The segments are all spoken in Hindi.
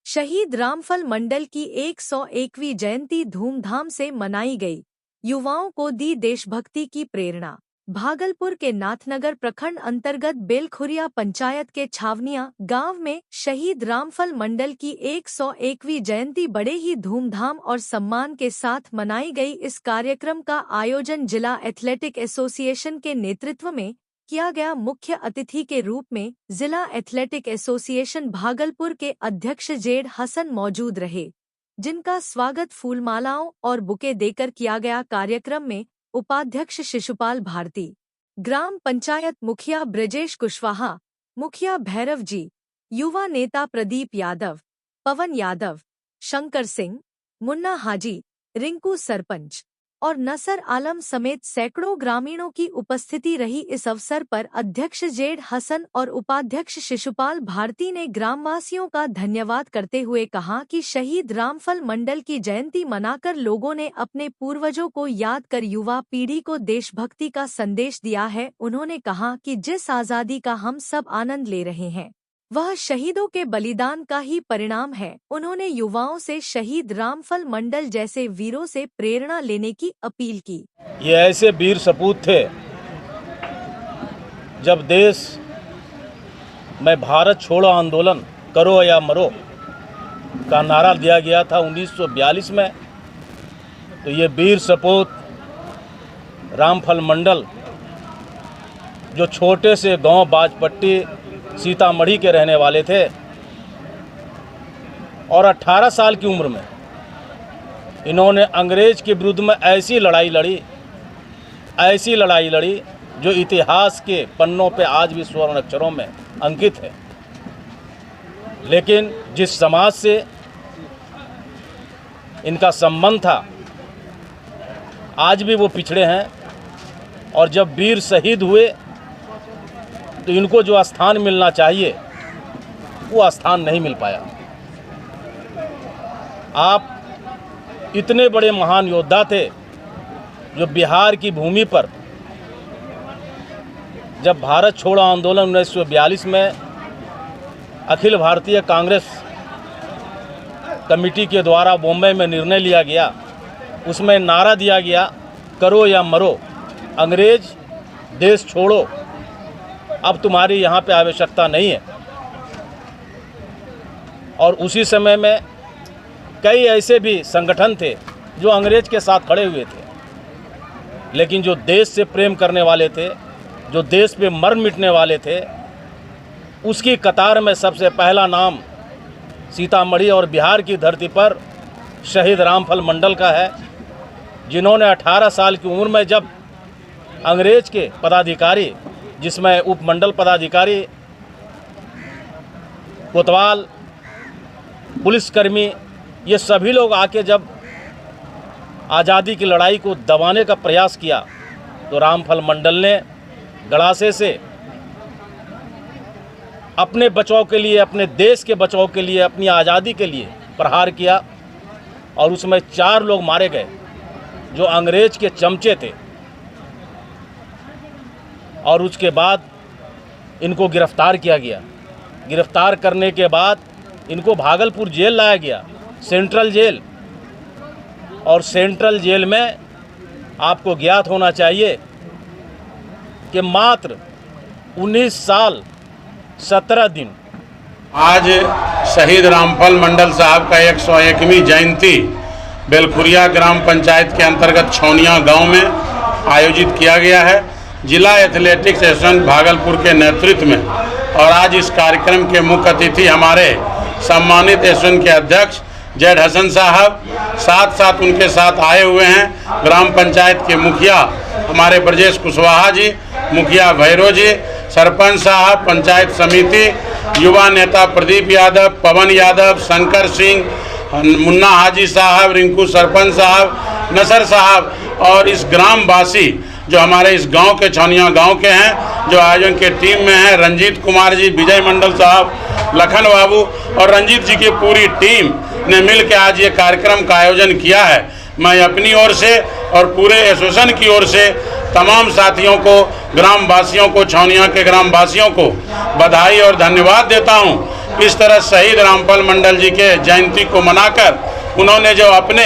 शहीद रामफल मंडल की 101वीं जयंती धूमधाम से मनाई गई। युवाओं को दी देशभक्ति की प्रेरणा। भागलपुर के नाथनगर प्रखंड अंतर्गत बेलखुरिया पंचायत के छावनिया गांव में शहीद रामफल मंडल की 101वीं जयंती बड़े ही धूमधाम और सम्मान के साथ मनाई गई। इस कार्यक्रम का आयोजन जिला एथलेटिक एसोसिएशन के नेतृत्व में किया गया। मुख्य अतिथि के रूप में जिला एथलेटिक एसोसिएशन भागलपुर के अध्यक्ष जेड हसन मौजूद रहे, जिनका स्वागत फूलमालाओं और बुके देकर किया गया। कार्यक्रम में उपाध्यक्ष शिशुपाल भारती, ग्राम पंचायत मुखिया ब्रजेश कुशवाहा, मुखिया भैरव जी, युवा नेता प्रदीप यादव, पवन यादव, शंकर सिंह, मुन्ना हाजी, रिंकू सरपंच और नसर आलम समेत सैकड़ों ग्रामीणों की उपस्थिति रही। इस अवसर पर अध्यक्ष जेड हसन और उपाध्यक्ष शिशुपाल भारती ने ग्रामवासियों का धन्यवाद करते हुए कहा कि शहीद रामफल मंडल की जयंती मनाकर लोगों ने अपने पूर्वजों को याद कर युवा पीढ़ी को देशभक्ति का संदेश दिया है। उन्होंने कहा कि जिस आज़ादी का हम सब आनंद ले रहे हैं वह शहीदों के बलिदान का ही परिणाम है। उन्होंने युवाओं से शहीद रामफल मंडल जैसे वीरों से प्रेरणा लेने की अपील की। ये ऐसे वीर सपूत थे, जब देश में भारत छोड़ो आंदोलन करो या मरो का नारा दिया गया था 1942 में, तो ये वीर सपूत रामफल मंडल जो छोटे से गांव बाजपट्टी सीतामढ़ी के रहने वाले थे और 18 साल की उम्र में इन्होंने अंग्रेज के विरुद्ध में ऐसी लड़ाई लड़ी जो इतिहास के पन्नों पे आज भी स्वर्ण अक्षरों में अंकित है। लेकिन जिस समाज से इनका संबंध था आज भी वो पिछड़े हैं, और जब वीर शहीद हुए तो इनको जो स्थान मिलना चाहिए वो स्थान नहीं मिल पाया। आप इतने बड़े महान योद्धा थे जो बिहार की भूमि पर जब भारत छोड़ो आंदोलन 1942 में अखिल भारतीय कांग्रेस कमेटी के द्वारा बॉम्बे में निर्णय लिया गया, उसमें नारा दिया गया करो या मरो, अंग्रेज देश छोड़ो, अब तुम्हारी यहाँ पे आवश्यकता नहीं है। और उसी समय में कई ऐसे भी संगठन थे जो अंग्रेज के साथ खड़े हुए थे, लेकिन जो देश से प्रेम करने वाले थे, जो देश पे मर मिटने वाले थे, उसकी कतार में सबसे पहला नाम सीतामढ़ी और बिहार की धरती पर शहीद रामफल मंडल का है, जिन्होंने 18 साल की उम्र में जब अंग्रेज के पदाधिकारी, जिसमें उपमंडल पदाधिकारी, कोतवाल, पुलिसकर्मी, ये सभी लोग आके जब आज़ादी की लड़ाई को दबाने का प्रयास किया तो रामफल मंडल ने गड़ासे से अपने बचाव के लिए, अपने देश के बचाव के लिए, अपनी आज़ादी के लिए प्रहार किया और उसमें 4 लोग मारे गए जो अंग्रेज के चमचे थे। और उसके बाद इनको गिरफ्तार किया गया। गिरफ्तार करने के बाद इनको भागलपुर जेल लाया गया, सेंट्रल जेल। और सेंट्रल जेल में आपको ज्ञात होना चाहिए कि मात्र 19 साल 17 दिन आज शहीद रामफल मंडल साहब का 101वीं जयंती बेलखुरिया ग्राम पंचायत के अंतर्गत छौनिया गांव में आयोजित किया गया है जिला एथलेटिक्स एसोसिएशन भागलपुर के नेतृत्व में। और आज इस कार्यक्रम के मुख्य अतिथि हमारे सम्मानित एसोसिएशन के अध्यक्ष जेड हसन साहब, साथ साथ उनके साथ आए हुए हैं ग्राम पंचायत के मुखिया हमारे ब्रजेश कुशवाहा जी, मुखिया भैरव जी, सरपंच साहब, पंचायत समिति, युवा नेता प्रदीप यादव, पवन यादव, शंकर सिंह, मुन्ना हाजी साहब, रिंकू सरपंच साहब, नसर साहब और इस ग्रामवासी जो हमारे इस गांव के छौनिया गांव के हैं, जो आयोजन के टीम में हैं, रंजीत कुमार जी, विजय मंडल साहब, लखन बाबू और रंजीत जी की पूरी टीम ने मिल के आज ये कार्यक्रम का आयोजन किया है। मैं अपनी ओर से और पूरे एसोसिएशन की ओर से तमाम साथियों को, ग्राम वासियों को, छौनिया के ग्राम वासियों को बधाई और धन्यवाद देता हूं। इस तरह शहीद रामपाल मंडल जी के जयंती को मनाकर उन्होंने जो अपने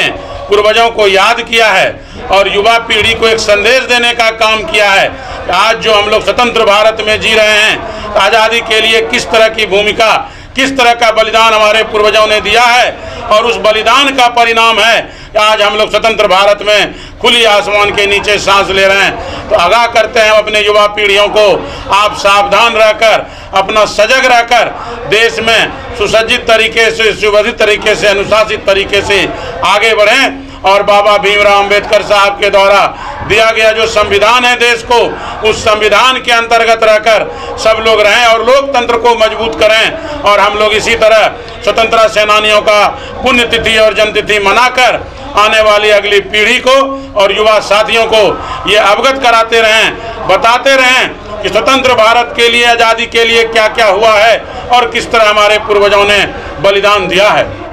पूर्वजों को याद किया है और युवा पीढ़ी को एक संदेश देने का काम किया है। आज जो हम लोग स्वतंत्र भारत में जी रहे हैं, आज़ादी के लिए किस तरह की भूमिका, किस तरह का बलिदान हमारे पूर्वजों ने दिया है और उस बलिदान का परिणाम है आज हम लोग स्वतंत्र भारत में खुली आसमान के नीचे सांस ले रहे हैं। तो आगाह करते हैं अपने युवा पीढ़ियों को, आप सावधान रहकर, अपना सजग रहकर देश में सुसज्जित तरीके से, सुव्यवस्थित तरीके से, अनुशासित तरीके से आगे बढ़ें और बाबा भीमराव अंबेडकर साहब के द्वारा दिया गया जो संविधान है देश को, उस संविधान के अंतर्गत रहकर सब लोग रहें और लोकतंत्र को मजबूत करें। और हम लोग इसी तरह स्वतंत्रता सेनानियों का पुण्यतिथि और जन्मतिथि मनाकर आने वाली अगली पीढ़ी को और युवा साथियों को ये अवगत कराते रहें, बताते रहें कि स्वतंत्र भारत के लिए, आज़ादी के लिए क्या क्या हुआ है और किस तरह हमारे पूर्वजों ने बलिदान दिया है।